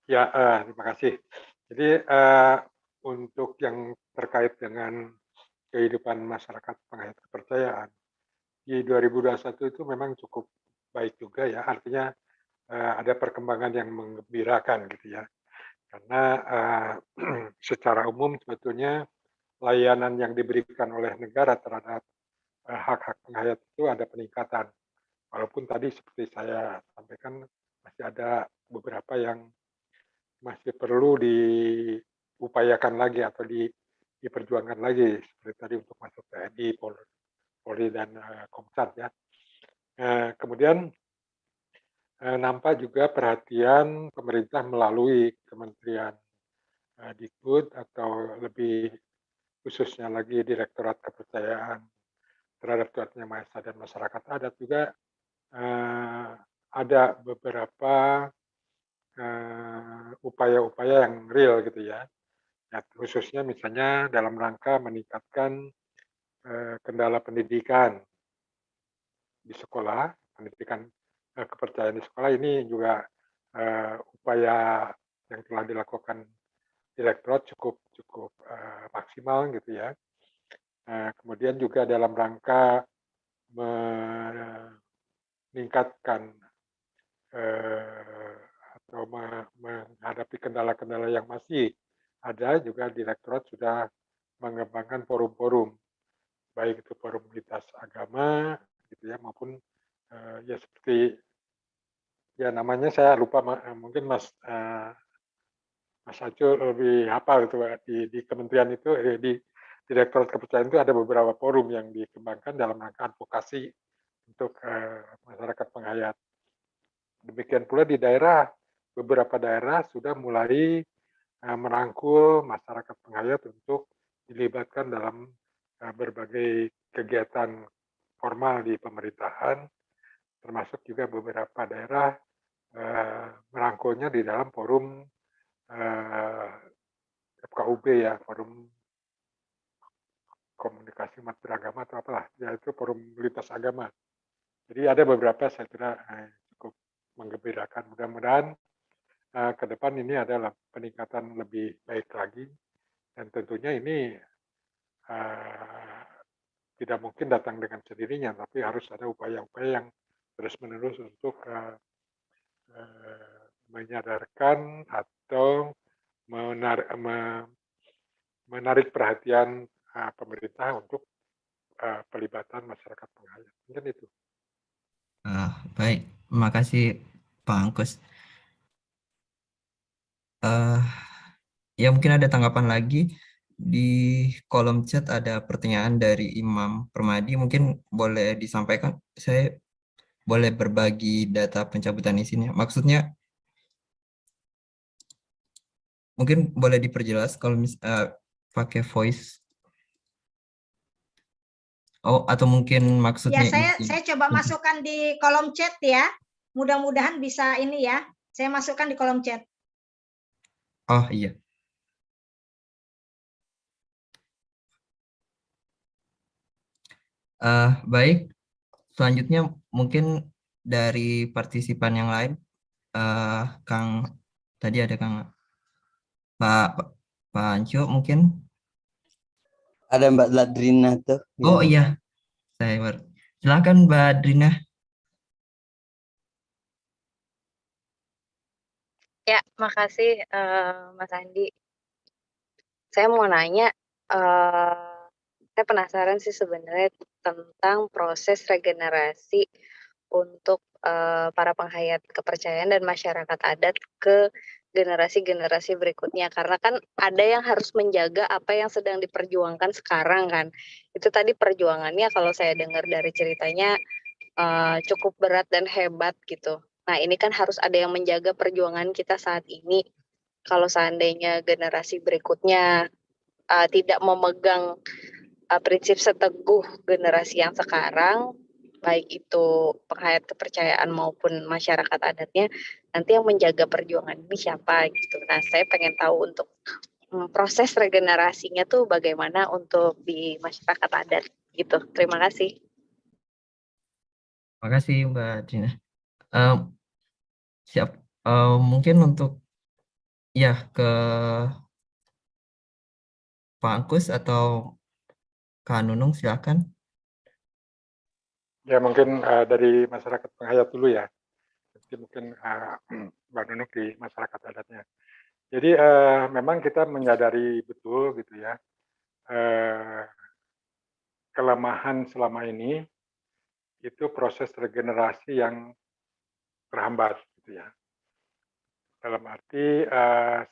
Ya, terima kasih. Jadi, untuk yang terkait dengan kehidupan masyarakat pengayat kepercayaan, di 2021 itu memang cukup baik juga ya, artinya, ada perkembangan yang menggembirakan gitu ya. Karena, secara umum sebetulnya layanan yang diberikan oleh negara terhadap, hak-hak pengayat itu ada peningkatan. Walaupun tadi seperti saya sampaikan masih ada beberapa yang masih perlu diupayakan lagi atau diperjuangkan lagi, seperti tadi untuk masuk TNI, Polri dan, Komcat ya. Kemudian, nampak juga perhatian pemerintah melalui Kementerian, Dikbud atau lebih khususnya lagi Direktorat Kepercayaan terhadap Tuhan Yang Maha Esa dan masyarakat adat juga, ada beberapa, upaya-upaya yang real gitu ya. Ya, khususnya misalnya dalam rangka meningkatkan, kendala pendidikan di sekolah, pendidikan, kepercayaan di sekolah ini juga, upaya yang telah dilakukan direktorat cukup cukup, maksimal gitu ya. Kemudian juga dalam rangka meningkatkan, eee, atau menghadapi kendala-kendala yang masih ada juga direktorat sudah mengembangkan forum-forum. Baik itu forum lintas agama gitu ya maupun, ya seperti ya namanya saya lupa mungkin Mas Aco lebih hafal gitu di kementerian itu di Direktorat Kepercayaan itu ada beberapa forum yang dikembangkan dalam rangka advokasi untuk, masyarakat penghayat. Demikian pula di daerah, beberapa daerah sudah mulai, merangkul masyarakat penghayat untuk dilibatkan dalam, berbagai kegiatan formal di pemerintahan, termasuk juga beberapa daerah, merangkulnya di dalam forum, FKUB ya, Forum Komunikasi Umat Beragama atau apalah, yaitu forum lintas agama. Jadi ada beberapa saya kira, cukup menggembirakan. Mudah-mudahan, ke depan ini adalah peningkatan lebih baik lagi dan tentunya ini, eee, tidak mungkin datang dengan sendirinya, tapi harus ada upaya-upaya yang terus-menerus untuk, menyadarkan atau menarik perhatian, pemerintah untuk, pelibatan masyarakat penghayat. Mungkin itu. Baik, terima kasih Pak Angkus. Eh, ya mungkin ada tanggapan lagi di kolom chat ada pertanyaan dari Imam Permadi, mungkin boleh disampaikan. Saya boleh berbagi data pencabutan izinnya. Maksudnya mungkin boleh diperjelas kalau pakai voice. Oh, atau mungkin Ya, maksudnya izin. saya coba masukkan di kolom chat ya. Mudah-mudahan bisa ini ya. Saya masukkan di kolom chat. Oh iya. Baik, selanjutnya mungkin dari partisipan yang lain, Kang, tadi ada Kang Pak Pak Anco mungkin. Ada Mbak Ladrina tuh. Oh Yang... iya, saya silakan Mbak Drina. Ya, makasih Mas Andi. Saya mau nanya, saya penasaran sih sebenarnya tentang proses regenerasi untuk para penghayat kepercayaan dan masyarakat adat ke generasi-generasi berikutnya. Karena kan ada yang harus menjaga apa yang sedang diperjuangkan sekarang kan. Itu tadi perjuangannya kalau saya dengar dari ceritanya cukup berat dan hebat gitu. Nah ini kan harus ada yang menjaga perjuangan kita saat ini. Kalau seandainya generasi berikutnya tidak memegang prinsip seteguh generasi yang sekarang, baik itu penghayat kepercayaan maupun masyarakat adatnya, nanti yang menjaga perjuangan ini siapa gitu. Nah, saya pengen tahu untuk proses regenerasinya tuh bagaimana untuk di masyarakat adat gitu. Terima kasih. Terima kasih Mbak Drina. Siap. Mungkin untuk Ya, ke Pak Angkus atau Kak Nunung silakan. Ya mungkin dari masyarakat penghayat dulu ya. Nanti mungkin Mbak Nunuk di masyarakat adatnya. Jadi memang kita menyadari betul gitu ya, kelemahan selama ini itu proses regenerasi yang terhambat gitu ya. Dalam arti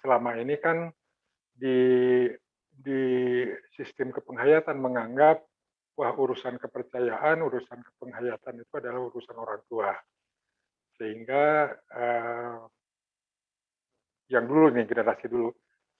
selama ini kan di sistem kepenghayatan menganggap wah urusan kepercayaan, urusan kepenghayatan itu adalah urusan orang tua. Sehingga yang dulu nih generasi dulu,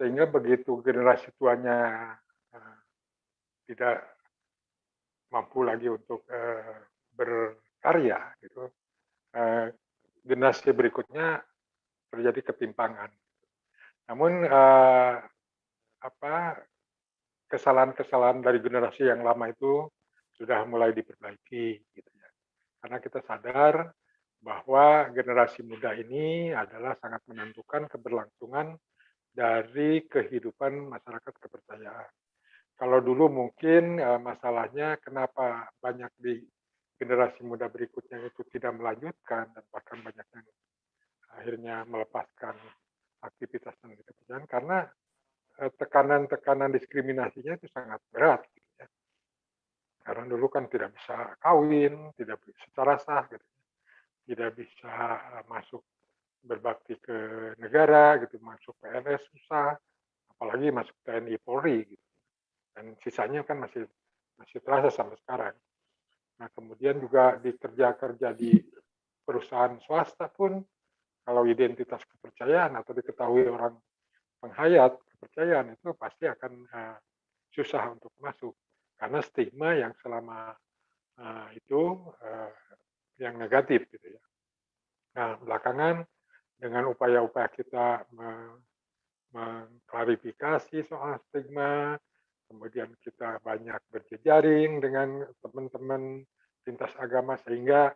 sehingga begitu generasi tuanya tidak mampu lagi untuk berkarya gitu, generasi berikutnya terjadi ketimpangan. Namun kesalahan-kesalahan dari generasi yang lama itu sudah mulai diperbaiki gitu ya. Karena kita sadar bahwa generasi muda ini adalah sangat menentukan keberlangsungan dari kehidupan masyarakat kepercayaan. Kalau dulu mungkin masalahnya kenapa banyak di generasi muda berikutnya itu tidak melanjutkan dan bahkan banyak yang akhirnya melepaskan aktivitas dan kepercayaan karena tekanan-tekanan diskriminasinya itu sangat berat. Gitu ya. Karena dulu kan tidak bisa kawin, tidak bisa secara sah, gitu. Tidak bisa masuk berbakti ke negara, gitu, masuk PNS susah, apalagi masuk TNI Polri, gitu. Dan sisanya kan masih terasa sampai sekarang. Nah kemudian juga di kerja-kerja di perusahaan swasta pun, kalau identitas kepercayaan atau diketahui orang penghayat kepercayaan itu pasti akan susah untuk masuk karena stigma yang selama itu yang negatif gitu ya. Nah belakangan dengan upaya-upaya kita mengklarifikasi soal stigma, kemudian kita banyak berjejaring dengan teman-teman lintas agama sehingga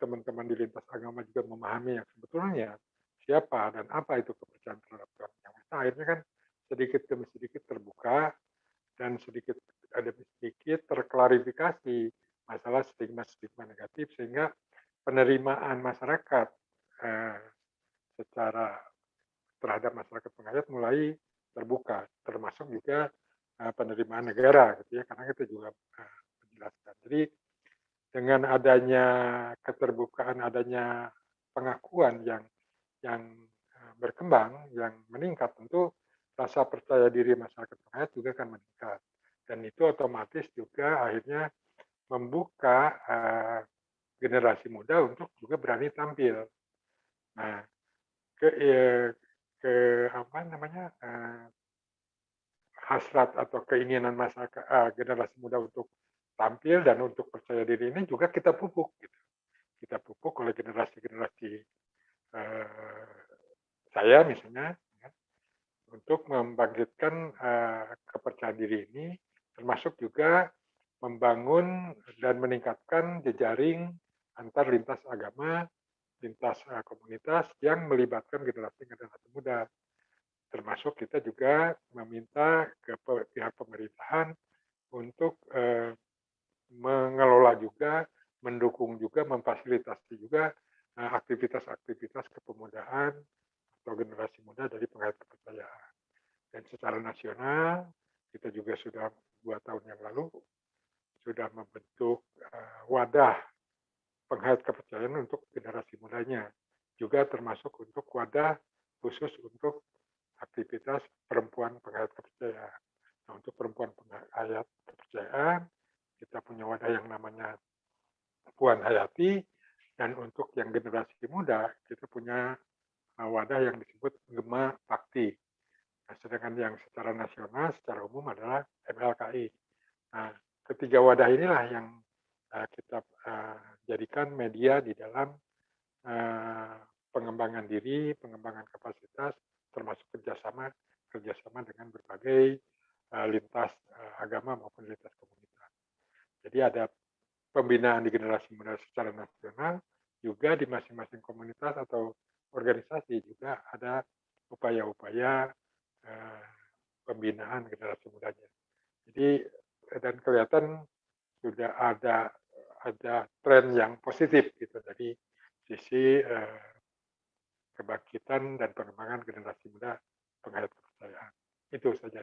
teman-teman di lintas agama juga memahami yang sebetulnya siapa dan apa itu kepercayaan terhadap Tuhan Yang Maha Esa. Akhirnya kan sedikit demi sedikit terbuka dan sedikit demi sedikit terklarifikasi masalah stigma-stigma negatif sehingga penerimaan masyarakat secara terhadap masyarakat penghayat mulai terbuka, termasuk juga penerimaan negara, gitu ya, karena kita juga menjelaskan. Jadi dengan adanya keterbukaan, adanya pengakuan yang berkembang, yang meningkat, tentu rasa percaya diri masyarakat penghayat juga akan meningkat. Dan itu otomatis juga akhirnya membuka generasi muda untuk juga berani tampil. Nah, ke apa namanya hasrat atau keinginan masyarakat generasi muda untuk tampil dan untuk percaya diri ini juga kita pupuk gitu. Kita pupuk oleh generasi-generasi saya misalnya ya, untuk membangkitkan kepercayaan diri ini termasuk juga membangun dan meningkatkan jejaring antar lintas agama, lintas komunitas yang melibatkan generasi-generasi muda. Termasuk kita juga meminta ke pihak pemerintahan untuk mengelola juga, mendukung juga, memfasilitasi juga aktivitas-aktivitas kepemudaan atau generasi muda dari penghayat kepercayaan. Dan secara nasional, kita juga sudah 2 tahun yang lalu sudah membentuk wadah penghayat kepercayaan untuk generasi mudanya. Juga termasuk untuk wadah khusus untuk aktivitas perempuan penghayat kepercayaan. Nah, untuk perempuan penghayat kepercayaan, kita punya wadah yang namanya Puan Hayati, dan untuk yang generasi muda, kita punya wadah yang disebut Gema Bakti. Nah, sedangkan yang secara nasional, secara umum adalah MLKI. Nah, ketiga wadah inilah yang kita jadikan media di dalam pengembangan diri, pengembangan kapasitas, termasuk kerjasama dengan berbagai lintas agama maupun lintas komunitas. Jadi ada pembinaan di generasi muda secara nasional, juga di masing-masing komunitas atau organisasi juga ada upaya-upaya pembinaan generasi mudanya. Jadi dan kelihatan sudah ada tren yang positif gitu dari sisi kebangkitan dan pengembangan generasi muda penghayat kepercayaan. Itu saja.